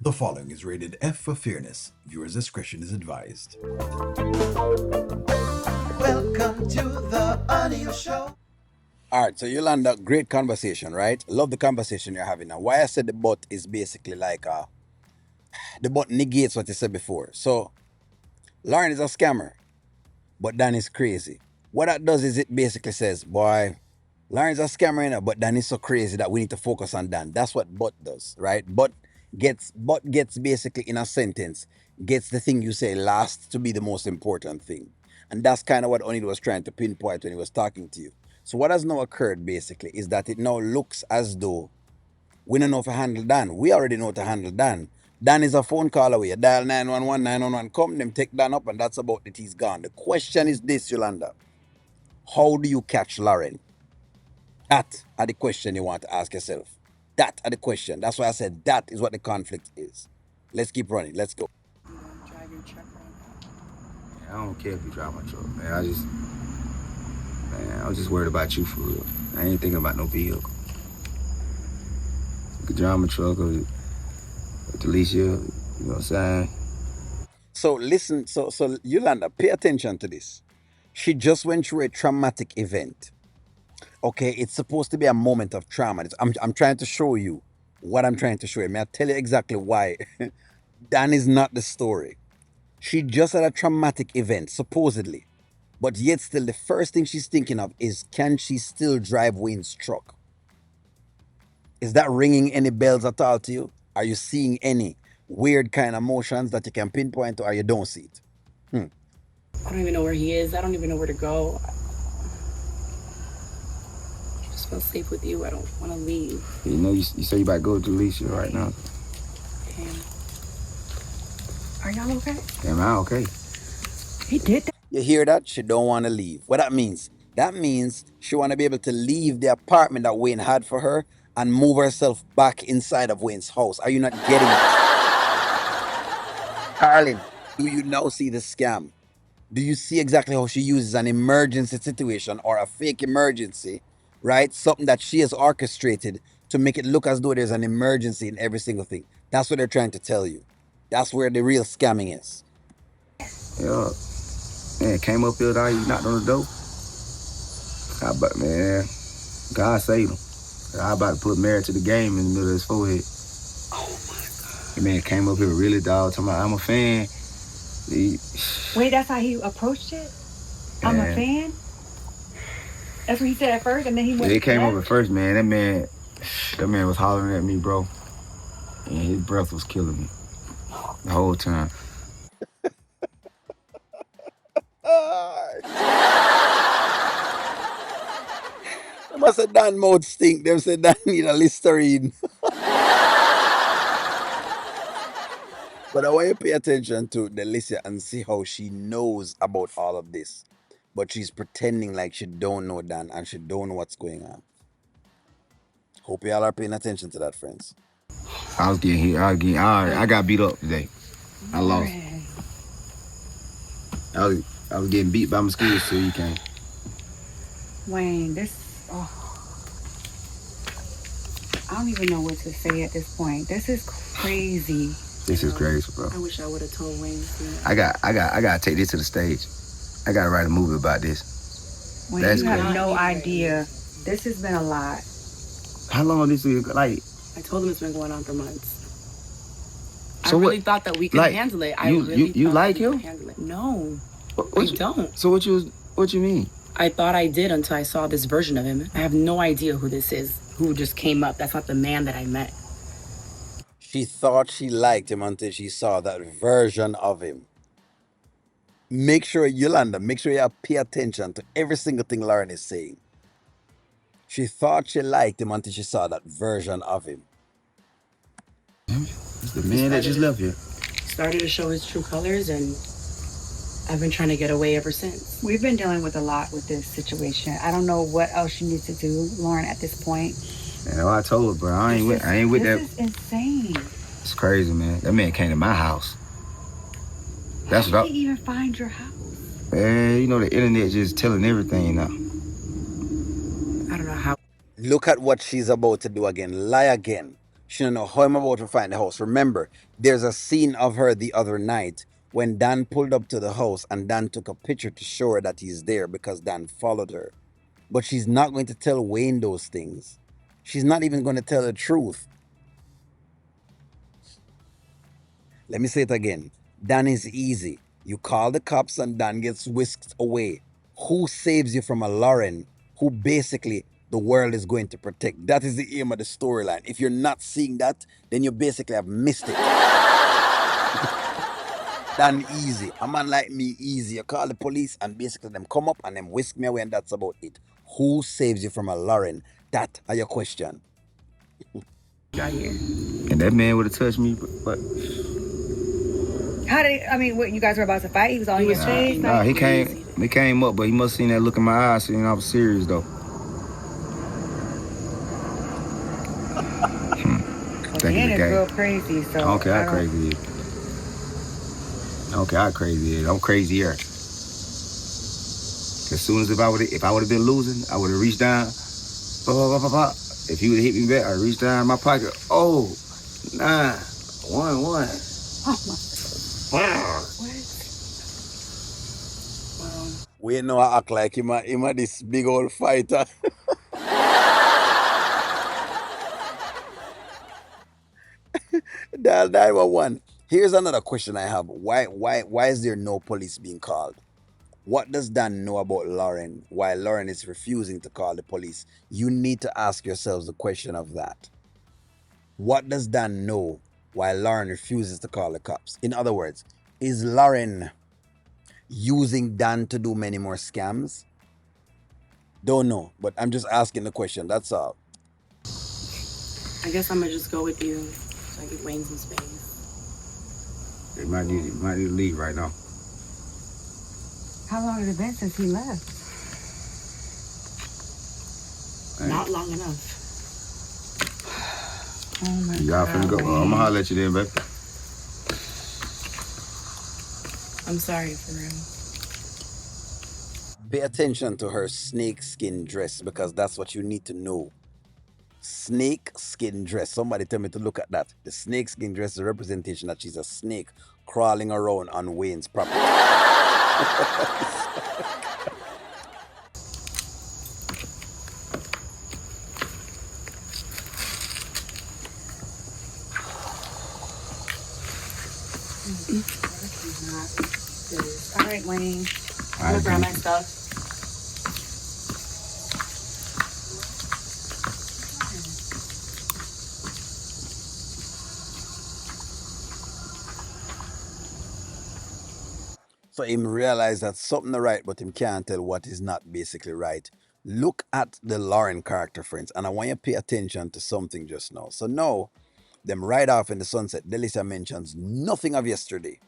The following is rated F for fairness. Viewers' discretion is advised. Welcome to the audio show. All right, so Yolanda, great conversation, right? Love the conversation you're having now. Why I said the but is basically like the but negates what you said before. So Lauren is a scammer, but Dan is crazy. What that does is it basically says, boy, Lauren's a scammer, you know, but Dan is so crazy that we need to focus on Dan. That's what but does, right? But gets basically in a sentence, gets the thing you say last to be the most important thing. And that's kind of what Onid was trying to pinpoint when he was talking to you. So what has now occurred basically is that it now looks as though we don't know how to handle Dan. We already know how to handle Dan. Dan is a phone call away. You dial 911, 911, come, them take Dan up, and that's about it. He's gone. The question is this, Yolanda. How do you catch Lauren? That are the question you want to ask yourself. That are the question. That's why I said that is what the conflict is. Let's keep running. Let's go. Drive your truck right I don't care if you drive my truck, man. I was just worried about you for real. I ain't thinking about no vehicle. You could drive my truck or Delicia, you know what I'm saying? So listen, so Yolanda, pay attention to this. She just went through a traumatic event. Okay, it's supposed to be a moment of trauma. I'm trying to show you what I'm trying to show you. May I tell you exactly why? Dan is not the story. She just had a traumatic event, supposedly. But yet still, the first thing she's thinking of is, can she still drive Wayne's truck? Is that ringing any bells at all to you? Are you seeing any weird kind of motions that you can pinpoint, or you don't see it? I don't even know where he is. I don't even know where to go. I just feel safe with you. I don't want to leave. You know, you say you about to go to Delicia right now. Damn. Are y'all okay? Am I okay? He did that. You hear that? She don't want to leave. What that means? That means she want to be able to leave the apartment that Wayne had for her and move herself back inside of Wayne's house. Are you not getting it? Carlin, do you now see the scam? Do you see exactly how she uses an emergency situation or a fake emergency, right? Something that she has orchestrated to make it look as though there's an emergency in every single thing. That's what they're trying to tell you. That's where the real scamming is. Yeah. Man, came up here, you knocked on the door. Man, God saved him. I about to put married to the game in the middle of his forehead. Oh my God. The man came up here really, dog, talking about, I'm a fan. Wait, that's how he approached it? I'm a fan? That's what he said at first, and then he went. It came up at first, man. That man was hollering at me, bro. And his breath was killing me the whole time. They must have done mouth stink. They said that need a Listerine. But I want you to pay attention to Delicia and see how she knows about all of this. But she's pretending like she don't know Dan and she don't know what's going on. Hope y'all are paying attention to that, friends. I was getting hit. I got beat up today. I lost. I was getting beat by mosquitoes till you came. Wayne, I don't even know what to say at this point. This is crazy. This is crazy, bro. I wish I would have told Wayne. I got to take this to the stage. I got to write a movie about this. Wayne, you have no idea. This has been a lot. How long this is, like? I told him it's been going on for months. So I really thought that we could handle it. You like him? No, What I don't. So what you mean? I thought I did until I saw this version of him. I have no idea who this is, who just came up. That's not the man that I met. She thought she liked him until she saw that version of him. Make sure, Yolanda, you pay attention to every single thing Lauren is saying. She thought she liked him until she saw that version of him. It's the man that just left here. Started to show his true colors, and I've been trying to get away ever since. We've been dealing with a lot with this situation. I don't know what else you need to do, Lauren, at this point. Man, I told her, bro. I ain't with that. This is insane. It's crazy, man. That man came to my house. How did he even find your house? Man, you know the internet just telling everything now. I don't know how. Look at what she's about to do again. Lie again. She don't know how I'm about to find the house. Remember, there's a scene of her the other night when Dan pulled up to the house and Dan took a picture to show her that he's there because Dan followed her. But she's not going to tell Wayne those things. She's not even going to tell the truth. Let me say it again. Dan is easy. You call the cops and Dan gets whisked away. Who saves you from a Lauren who basically the world is going to protect? That is the aim of the storyline. If you're not seeing that, then you basically have missed it. Dan easy. A man like me easy. You call the police and basically them come up and them whisk me away and that's about it. Who saves you from a Lauren? That are your question. Out here. And that man would have touched me, but How did I mean? What you guys were about to fight? He was on your face. nah, he came up, but he must have seen that look in my eyes, saying I was serious though. Dan is real crazy. So okay, how crazy he is. Okay, how crazy he is. I'm crazier. As soon as if I would have been losing, I would have reached down. If he would have hit me back, I'd reach down in my pocket. Oh, 9, 1, 1. What? We know I act like him a this big old fighter. Dial 911. Here's another question I have. Why is there no police being called? What does Dan know about Lauren while Lauren is refusing to call the police? You need to ask yourselves the question of that. What does Dan know while Lauren refuses to call the cops? In other words, is Lauren using Dan to do many more scams? Don't know, but I'm just asking the question. That's all. I guess I'm gonna just go with you so I give Wayne some space. They might need to leave right now. How long has it been since he left? Not long enough. Oh my Y'all God. finna go. I'm gonna holler at you then, baby. I'm sorry for him. Pay attention to her snake skin dress because that's what you need to know. Snake skin dress. Somebody tell me to look at that. The snake skin dress is a representation that she's a snake crawling around on Wayne's property. All right, Wayne. I'm gonna grab my stuff. So him realize that something right, but him can't tell what is not basically right. Look at the Lauren character, friends, and I want you to pay attention to something just now. So now, them right off in the sunset, Delicia mentions nothing of yesterday.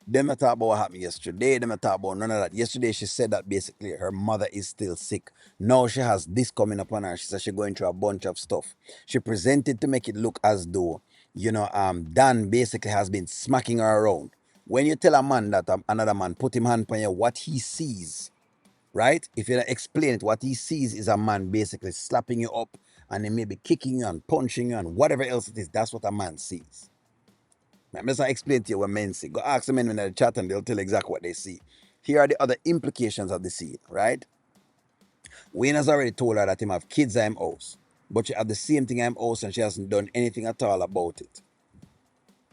Them a talk about what happened yesterday. Them a talk about none of that. Yesterday she said that basically her mother is still sick. Now she has this coming upon her. She said she's going through a bunch of stuff. She presented to make it look as though, Dan basically has been smacking her around. When you tell a man that another man put him hand on you, what he sees, right? If you explain it, what he sees is a man basically slapping you up and then maybe kicking you and punching you and whatever else it is. That's what a man sees. I'm just explain to you what men see. Go ask the men in the chat and they'll tell you exactly what they see. Here are the other implications of the scene, right? Wayne has already told her that him have kids at him house. But she have the same thing at him house and she hasn't done anything at all about it.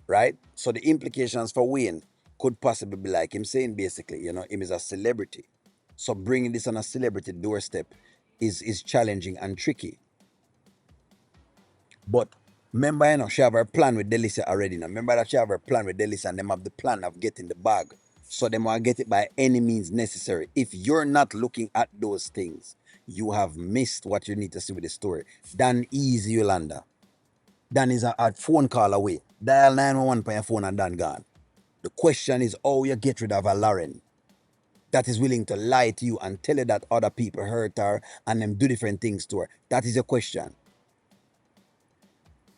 Right? So the implications for Wayne could possibly be like him saying basically, him is a celebrity. So bringing this on a celebrity doorstep is challenging and tricky. But remember, she have her plan with Delicia already now. Remember that she have her plan with Delicia and them have the plan of getting the bag. So them want to get it by any means necessary. If you're not looking at those things, you have missed what you need to see with the story. Dan easy, Yolanda. Dan is a phone call away. Dial 911 on your phone and Dan gone. The question is how you get rid of a Lauren that is willing to lie to you and tell you that other people hurt her and them do different things to her. That is your question.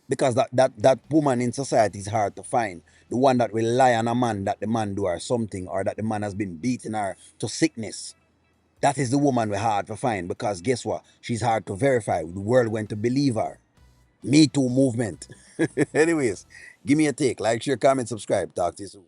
Because that woman in society is hard to find. The one that will lie on a man that the man do or something, or that the man has been beating her to sickness. That is the woman we're hard to find, because guess what? She's hard to verify. The world went to believe her. Me Too movement. Anyways, give me a take. Like, share, comment, subscribe. Talk to you soon.